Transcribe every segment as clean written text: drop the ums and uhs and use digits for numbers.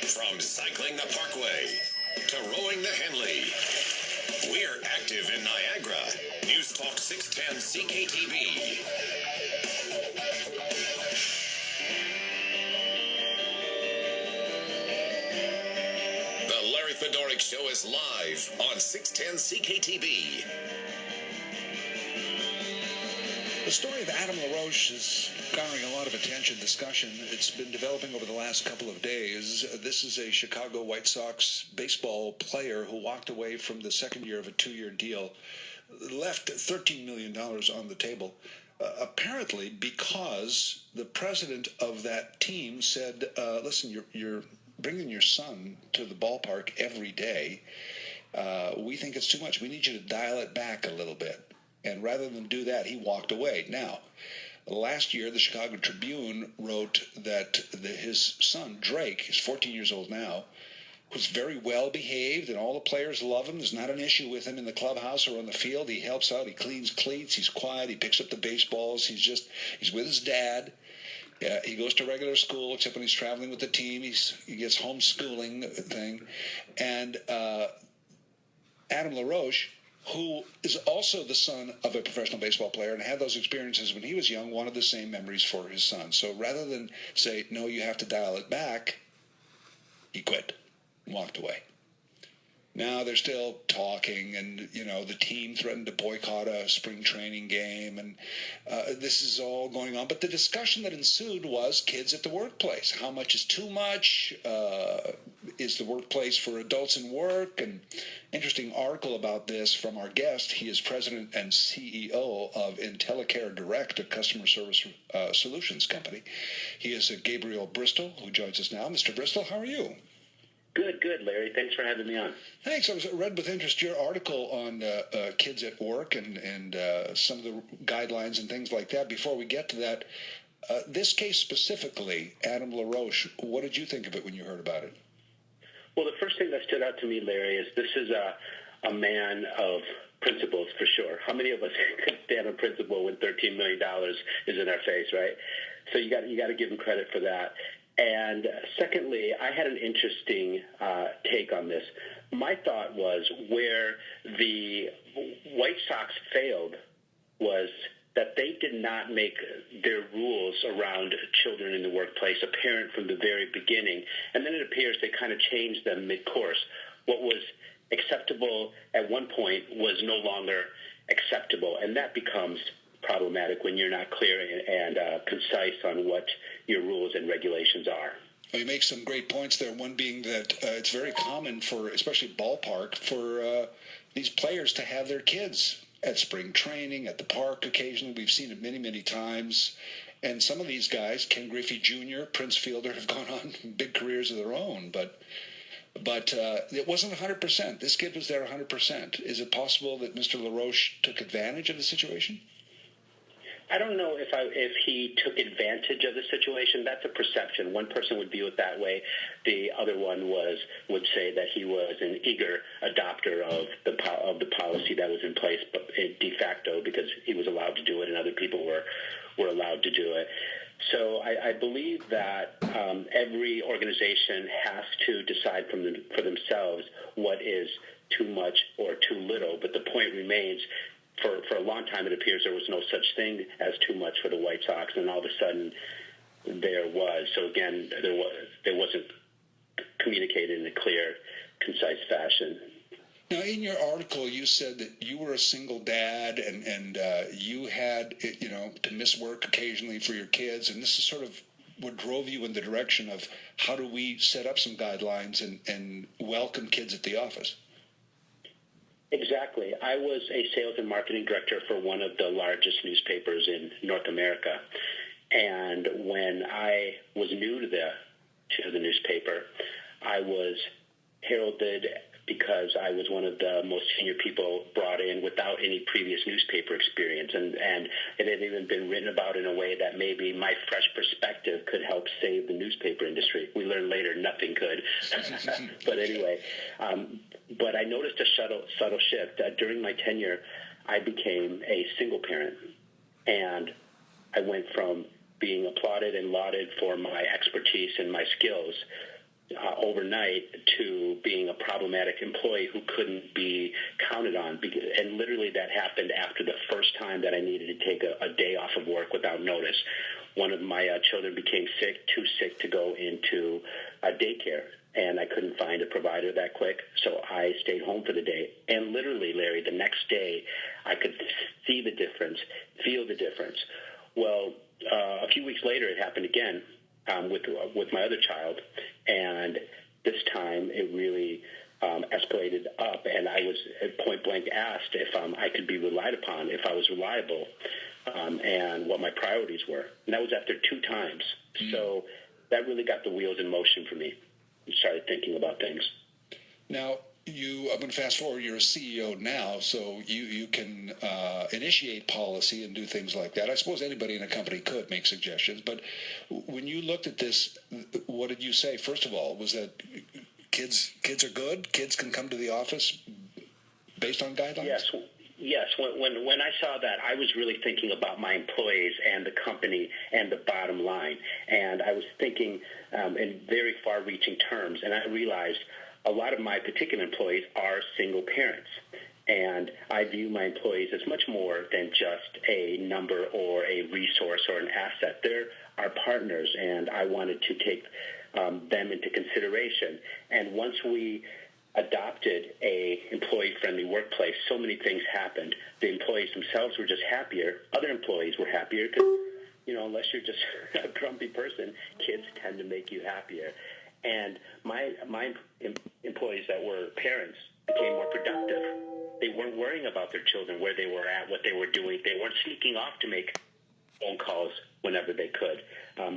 From cycling the Parkway to rowing the Henley, we're active in Niagara. NewsTalk 610 CKTB. The Larry Fedoruk Show is live on 610 CKTB. The story of Adam LaRoche is garnering a lot of attention, discussion. It's been developing over the last couple of days. This is a Chicago White Sox baseball player who walked away from the second year of a 2-year deal, left $13 million on the table, apparently because the president of that team said, listen, you're bringing your son to the ballpark every day. We think it's too much. We need you to dial it back a little bit. And rather than do that, he walked away. Now, last year, the Chicago Tribune wrote that his son, Drake, he's 14 years old now, was very well behaved, and all the players love him. There's not an issue with him in the clubhouse or on the field. He helps out. He cleans cleats. He's quiet. He picks up the baseballs. He's with his dad. He goes to regular school, except when he's traveling with the team. He gets homeschooling thing. And Adam LaRoche, who is also the son of a professional baseball player and had those experiences when he was young, wanted the same memories for his son. So rather than say, no, you have to dial it back, he quit and walked away. Now they're still talking, and, the team threatened to boycott a spring training game, and this is all going on. But the discussion that ensued was kids at the workplace. How much is too much? Is the workplace for adults in work? And interesting article about this from our guest. He is president and CEO of IntelliCare Direct, a customer service solutions company. He is Gabriel Bristol, who joins us now. Mr. Bristol, how are you? Good, Larry. Thanks for having me on. Thanks. I read with interest your article on kids at work and some of the guidelines and things like that. Before we get to that, this case specifically, Adam LaRoche, what did you think of it when you heard about it? Well, the first thing that stood out to me, Larry, is this is a man of principles for sure. How many of us could stand on principle when $13 million is in our face, right? So you got to give him credit for that. And secondly, I had an interesting take on this. My thought was where the White Sox failed was that they did not make their rules around children in the workplace apparent from the very beginning. And then it appears they kind of changed them mid-course. What was acceptable at one point was no longer acceptable, and that becomes problematic when you're not clear and concise on what your rules and regulations are. Well, you make some great points there, one being that it's very common for, especially ballpark, for these players to have their kids at spring training, at the park occasionally. We've seen it many, many times. And some of these guys, Ken Griffey Jr., Prince Fielder, have gone on big careers of their own. But it wasn't 100%. This kid was there 100%. Is it possible that Mr. LaRoche took advantage of the situation? I don't know if he took advantage of the situation. That's a perception. One person would view it that way. The other one would say that he was an eager adopter of the policy that was in place, but de facto, because he was allowed to do it and other people were allowed to do it. So I believe that every organization has to decide for themselves what is too much or too little. But the point remains, for a long time, it appears there was no such thing as too much for the White Sox, and all of a sudden there was. So again, there wasn't communicated in a clear, concise fashion. Now, in your article, you said that you were a single dad, and you had to miss work occasionally for your kids, and this is sort of what drove you in the direction of how do we set up some guidelines and welcome kids at the office. Exactly. I was a sales and marketing director for one of the largest newspapers in North America. And when I was new to the newspaper, I was heralded because I was one of the most senior people brought in without any previous newspaper experience. And it had even been written about in a way that maybe my fresh perspective could help save the newspaper industry. We learned later nothing could. But anyway, but I noticed a subtle shift. During my tenure, I became a single parent. And I went from being applauded and lauded for my expertise and my skills overnight to being a problematic employee who couldn't be counted on. And literally that happened after the first time that I needed to take a day off of work without notice. One of my children became sick, too sick to go into daycare, and I couldn't find a provider that quick, so I stayed home for the day. And literally, Larry, the next day, I could see the difference, feel the difference. Well, a few weeks later, it happened again with my other child, and this time it really escalated up, and I was point blank asked if I could be relied upon, if I was reliable, and what my priorities were. And that was after 2 times. So that really got the wheels in motion for me. I started thinking about things. Now, I'm going to fast forward, you're a CEO now, so you can initiate policy and do things like that. I suppose anybody in a company could make suggestions, but when you looked at this, what did you say? First of all, was that kids are good? Kids can come to the office based on guidelines? Yes. When I saw that, I was really thinking about my employees and the company and the bottom line. And I was thinking in very far-reaching terms, and I realized a lot of my particular employees are single parents. And I view my employees as much more than just a number or a resource or an asset. They're our partners, and I wanted to take them into consideration. And once we adopted a employee-friendly workplace, so many things happened. The employees themselves were just happier. Other employees were happier because, unless you're just a grumpy person, kids tend to make you happier. And my employees that were parents became more productive. They weren't worrying about their children, where they were at, what they were doing. They weren't sneaking off to make phone calls whenever they could.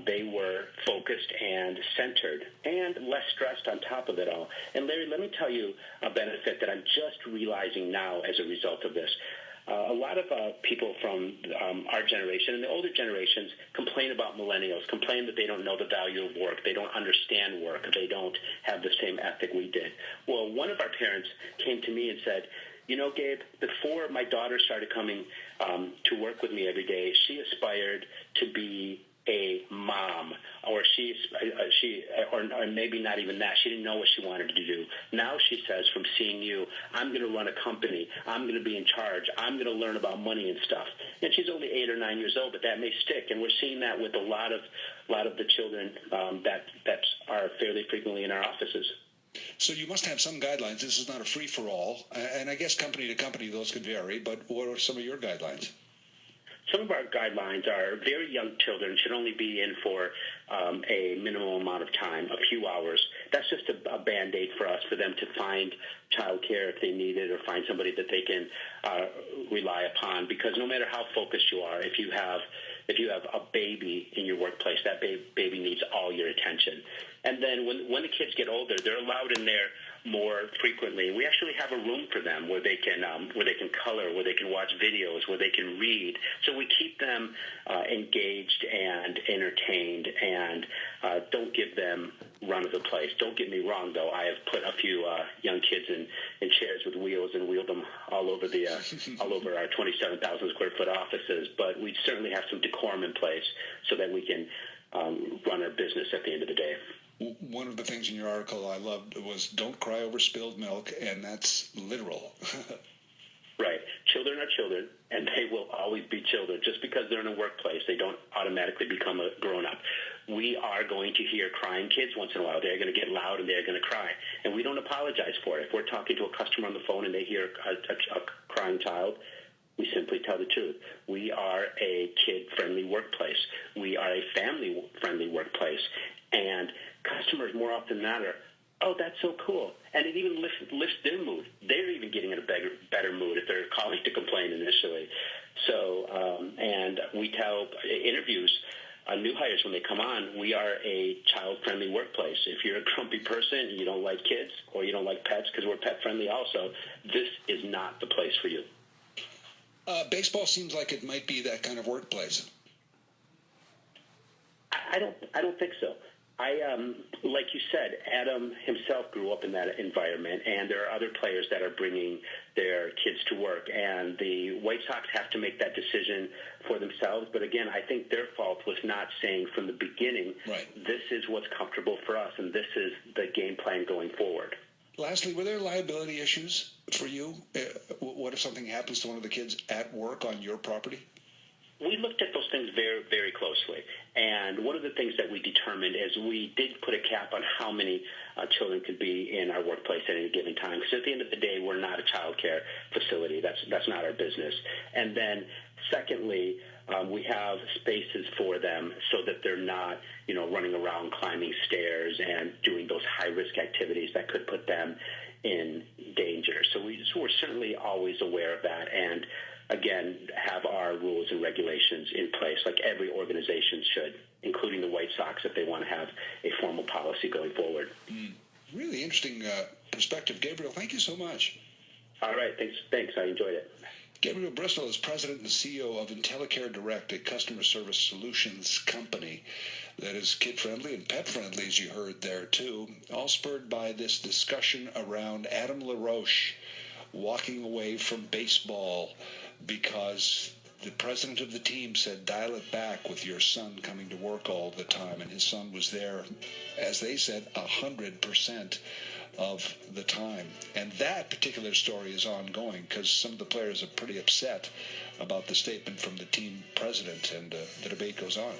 They were focused and centered and less stressed on top of it all. And Larry, let me tell you a benefit that I'm just realizing now as a result of this. A lot of people from our generation and the older generations complain about millennials, complain that they don't know the value of work, they don't understand work, they don't have the same ethic we did. Well, one of our parents came to me and said, Gabe, before my daughter started coming to work with me every day, she aspired to be a mom, or or maybe not even that. She didn't know what she wanted to do. Now she says, from seeing you, I'm going to run a company. I'm going to be in charge. I'm going to learn about money and stuff. And she's only 8 or 9 years old, but that may stick. And we're seeing that with a lot of the children that are fairly frequently in our offices. So you must have some guidelines. This is not a free-for-all. And I guess company to company those could vary, but what are some of your guidelines? Some of our guidelines are very young children should only be in for a minimum amount of time, a few hours. That's just a Band-Aid for us, for them to find child care if they need it, or find somebody that they can rely upon. Because no matter how focused you are, if you have a baby in your workplace, that baby needs all your attention. And then when the kids get older, they're allowed in there more frequently. We actually have a room for them where they can color, where they can watch videos, where they can read. So we keep them engaged and entertained, and don't give them run of the place. Don't get me wrong, though. I have put a few young kids in chairs with wheels and wheeled them all over all over our 27,000 square foot offices. But we certainly have some decorum in place so that we can run our business at the end of the day. One of the things in your article I loved was don't cry over spilled milk, and that's literal. Right. Children are children, and they will always be children. Just because they're in a workplace, they don't automatically become a grown-up. We are going to hear crying kids once in a while. They're going to get loud, and they're going to cry. And we don't apologize for it. If we're talking to a customer on the phone and they hear a crying child, we simply tell the truth. We are a kid-friendly workplace. We are a family-friendly workplace. And customers more often than not are, oh, that's so cool. And it even lifts their mood. They're even getting in a better mood if they're calling to complain initially. So, and we tell interviews, new hires when they come on, we are a child-friendly workplace. If you're a grumpy person, you don't like kids, or you don't like pets, because we're pet-friendly also, this is not the place for you. Baseball seems like it might be that kind of workplace. I don't think so. Like you said, Adam himself grew up in that environment, and there are other players that are bringing their kids to work, and the White Sox have to make that decision for themselves. But again, I think their fault was not saying from the beginning, right, this is what's comfortable for us, and this is the game plan going forward. Lastly, were there liability issues for you? What if something happens to one of the kids at work on your property? We looked at those things very, very closely. And one of the things that we determined is we did put a cap on how many children could be in our workplace at any given time. Because at the end of the day, we're not a child care facility. That's not our business. And then secondly, we have spaces for them so that they're not, running around climbing stairs and doing those high-risk activities that could put them in danger. So we're certainly always aware of that, and again, have our rules and regulations in place, like every organization should, including the White Sox, if they want to have a formal policy going forward. Really interesting perspective. Gabriel, thank you so much. All right, thanks. I enjoyed it. Gabriel Bristol is president and CEO of IntelliCare Direct, a customer service solutions company that is kid-friendly and pet-friendly, as you heard there, too, all spurred by this discussion around Adam LaRoche walking away from baseball because the president of the team said, dial it back with your son coming to work all the time. And his son was there, as they said, 100% of the time. And that particular story is ongoing because some of the players are pretty upset about the statement from the team president, and the debate goes on.